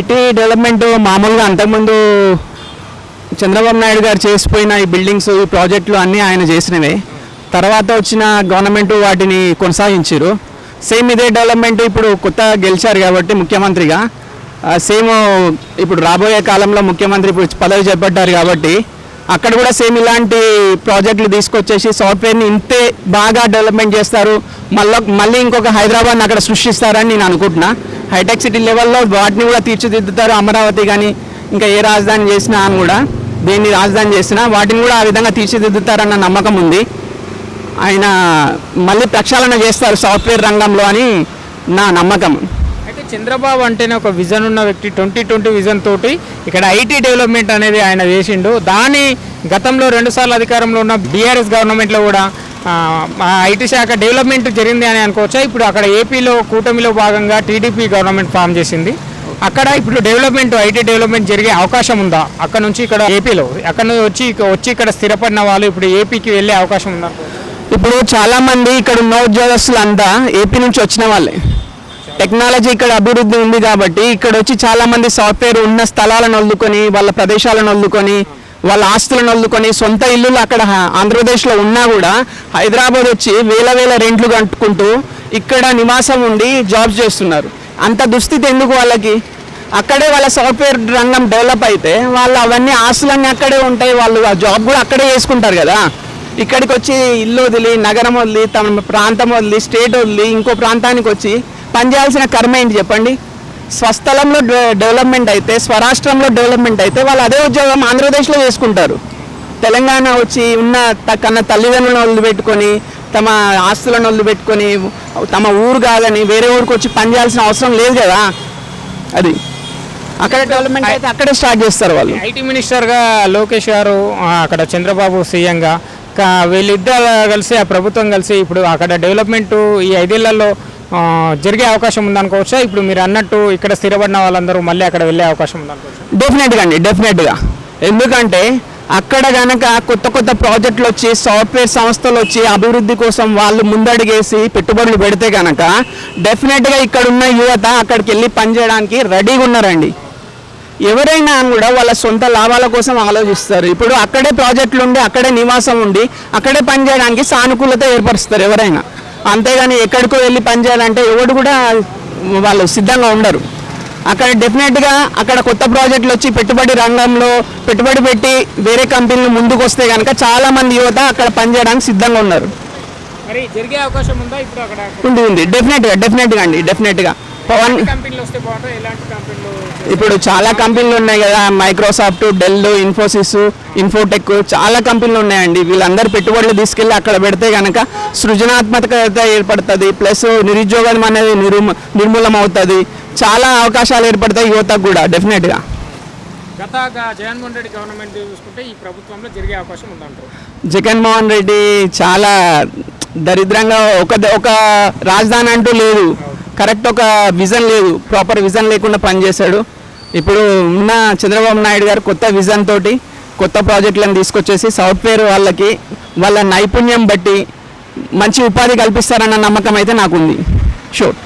IT development మామూలుగా అంతకుముందు చంద్రబాబు నాయుడు గారు చేసిపోయిన ఈ బిల్డింగ్స్ ఈ ప్రాజెక్టులు అన్నీ ఆయన చేసినవే. తర్వాత వచ్చిన గవర్నమెంట్ వాటిని కొనసాగించారు. సేమ్ ఇదే డెవలప్మెంట్ ఇప్పుడు కొత్త గెలిచారు కాబట్టి ముఖ్యమంత్రిగా సేమ్ ఇప్పుడు రాబోయే కాలంలో ముఖ్యమంత్రి ఇప్పుడు పదవి చేపట్టారు కాబట్టి అక్కడ కూడా సేమ్ ఇలాంటి ప్రాజెక్టులు తీసుకొచ్చేసి సాఫ్ట్వేర్ని ఇంతే బాగా డెవలప్మెంట్ చేస్తారు. మళ్ళీ ఇంకొక హైదరాబాద్ని అక్కడ సృష్టిస్తారని నేను అనుకుంటున్నా. హైటెక్ సిటీ లెవెల్లో వాటిని కూడా తీర్చిదిద్దుతారు. అమరావతి కానీ ఇంకా ఏ రాజధాని చేసినా అని కూడా దేన్ని రాజధాని చేసినా వాటిని కూడా ఆ విధంగా తీర్చిదిద్దుతారన్న నమ్మకం ఉంది. ఆయన మళ్ళీ ప్రక్షాళన చేస్తారు సాఫ్ట్వేర్ రంగంలో అని నా నమ్మకం. అయితే చంద్రబాబు అంటేనే ఒక విజన్ ఉన్న వ్యక్తి. 2020 విజన్ తోటి ఇక్కడ ఐటీ డెవలప్మెంట్ అనేది ఆయన చేసిండు. దాని గతంలో 2 సార్లు అధికారంలో ఉన్న బీఆర్ఎస్ గవర్నమెంట్లో కూడా ఐటీ శాఖ డెవలప్మెంట్ జరిగింది అని అనుకోవచ్చా? ఇప్పుడు అక్కడ ఏపీలో కూటమిలో భాగంగా టీడీపీ గవర్నమెంట్ ఫామ్ చేసింది. అక్కడ ఇప్పుడు డెవలప్మెంట్ ఐటీ డెవలప్మెంట్ జరిగే అవకాశం ఉందా? అక్కడ నుంచి ఇక్కడ ఏపీలో అక్కడ నుంచి వచ్చి ఇక్కడ స్థిరపడిన వాళ్ళు ఇప్పుడు ఏపీకి వెళ్ళే అవకాశం ఉందా? ఇప్పుడు చాలామంది ఇక్కడ ఉన్న ఉద్యోగస్తులు అంతా ఏపీ నుంచి వచ్చిన వాళ్ళే. టెక్నాలజీ ఇక్కడ అభివృద్ధి ఉంది కాబట్టి ఇక్కడ వచ్చి చాలామంది సాఫ్ట్వేర్ ఉన్న స్థలాలను వదులుకొని వాళ్ళ ప్రదేశాలను వదులుకొని వాళ్ళ ఆస్తులను వదులుకొని సొంత ఇల్లులు అక్కడ ఆంధ్రప్రదేశ్లో ఉన్నా కూడా హైదరాబాద్ వచ్చి వేల రెంట్లు కట్టుకుంటూ ఇక్కడ నివాసం ఉండి జాబ్స్ చేస్తున్నారు. అంత దుస్థితి ఎందుకు వాళ్ళకి? అక్కడే వాళ్ళ సాఫ్ట్వేర్ రంగం డెవలప్ అయితే వాళ్ళు అవన్నీ ఆస్తులన్నీ అక్కడే ఉంటాయి. వాళ్ళు ఆ జాబ్ కూడా అక్కడే చేసుకుంటారు కదా. ఇక్కడికి వచ్చి ఇల్లు వదిలి నగరం వదిలి తమ ప్రాంతం వదిలి స్టేట్ వదిలి ఇంకో ప్రాంతానికి వచ్చి పనిచేయాల్సిన కర్మ ఏంటి చెప్పండి? స్వస్థలంలో డెవలప్మెంట్ అయితే స్వరాష్ట్రంలో డెవలప్మెంట్ అయితే వాళ్ళు అదే ఉద్యోగం ఆంధ్రప్రదేశ్లో చేసుకుంటారు. తెలంగాణ వచ్చి ఉన్న కన్న తల్లిదండ్రులను వదిలిపెట్టుకొని తమ ఆస్తులను వదిలిపెట్టుకొని తమ ఊరు కాదని వేరే ఊరికి వచ్చి పనిచేయాల్సిన అవసరం లేదు కదా. అది అక్కడ డెవలప్మెంట్ అయితే అక్కడే స్టార్ట్ చేస్తారు వాళ్ళు. ఐటీ మినిస్టర్గా లోకేష్ గారు, అక్కడ చంద్రబాబు సీఎంగా వీళ్ళిద్దరు కలిసి ఆ ప్రభుత్వం కలిసి ఇప్పుడు అక్కడ డెవలప్మెంట్ ఈ 5 ఏళ్లలో జరిగే అవకాశం ఉందనుకోవచ్చా? ఇప్పుడు మీరు అన్నట్టు ఇక్కడ స్థిరపడిన వాళ్ళందరూ మళ్ళీ అక్కడ వెళ్ళే అవకాశం ఉందనుకోవచ్చు? డెఫినెట్గా అండి, డెఫినెట్గా. ఎందుకంటే అక్కడ కనుక కొత్త ప్రాజెక్టులు వచ్చి సాఫ్ట్వేర్ సంస్థలు వచ్చి అభివృద్ధి కోసం వాళ్ళు ముందడిగేసి పెట్టుబడులు పెడితే కనుక డెఫినెట్గా ఇక్కడ ఉన్న యువత అక్కడికి వెళ్ళి పనిచేయడానికి రెడీగా ఉన్నారండి. ఎవరైనా కూడా వాళ్ళ సొంత లాభాల కోసం ఆలోచిస్తారు. ఇప్పుడు అక్కడే ప్రాజెక్టులు ఉండి అక్కడే నివాసం ఉండి అక్కడే పనిచేయడానికి సానుకూలత ఏర్పరుస్తారు ఎవరైనా. అంతేగాని ఎక్కడికో వెళ్ళి పనిచేయాలంటే ఎవడు కూడా వాళ్ళు సిద్ధంగా ఉండరు. అక్కడ డెఫినెట్గా అక్కడ కొత్త ప్రాజెక్టులు వచ్చి పెట్టుబడి రంగంలో పెట్టుబడి పెట్టి వేరే కంపెనీలు ముందుకు వస్తే కనుక చాలామంది యువత అక్కడ పనిచేయడానికి సిద్ధంగా ఉన్నారు. మరి జరిగే అవకాశం ఉందా ఇప్పుడు అక్కడ? ఉంది డెఫినెట్గా అండి, డెఫినెట్గా. ఇప్పుడు చాలా కంపెనీలు ఉన్నాయి కదా, మైక్రోసాఫ్ట్, డెల్, ఇన్ఫోసిస్, ఇన్ఫోటెక్, చాలా కంపెనీలు ఉన్నాయండి. వీళ్ళందరూ పెట్టుబడులు తీసుకెళ్ళి అక్కడ పెడితే కనుక సృజనాత్మకత ఏర్పడుతుంది. ప్లస్ నిరుద్యోగం అనేది నిర్మూలం అవుతుంది. చాలా అవకాశాలు ఏర్పడతాయి యువతకు కూడా డెఫినెట్గా. గత జగన్మోహన్ రెడ్డి గవర్నమెంట్ చూసుకుంటే ఈ ప్రభుత్వంలో జరిగే అవకాశం ఉందంటారు? జగన్మోహన్ రెడ్డి చాలా దరిద్రంగా ఒక రాజధాని అంటూ లేదు, కరెక్ట్ ఒక విజన్ లేదు, ప్రాపర్ విజన్ లేకుండా పనిచేశాడు. ఇప్పుడు ఉన్న చంద్రబాబు నాయుడు గారు కొత్త విజన్ తోటి కొత్త ప్రాజెక్టులను తీసుకొచ్చేసి సాఫ్ట్వేర్ వాళ్ళకి వాళ్ళ నైపుణ్యం బట్టి మంచి ఉపాధి కల్పిస్తారన్న నమ్మకం అయితే నాకుంది. షూర్.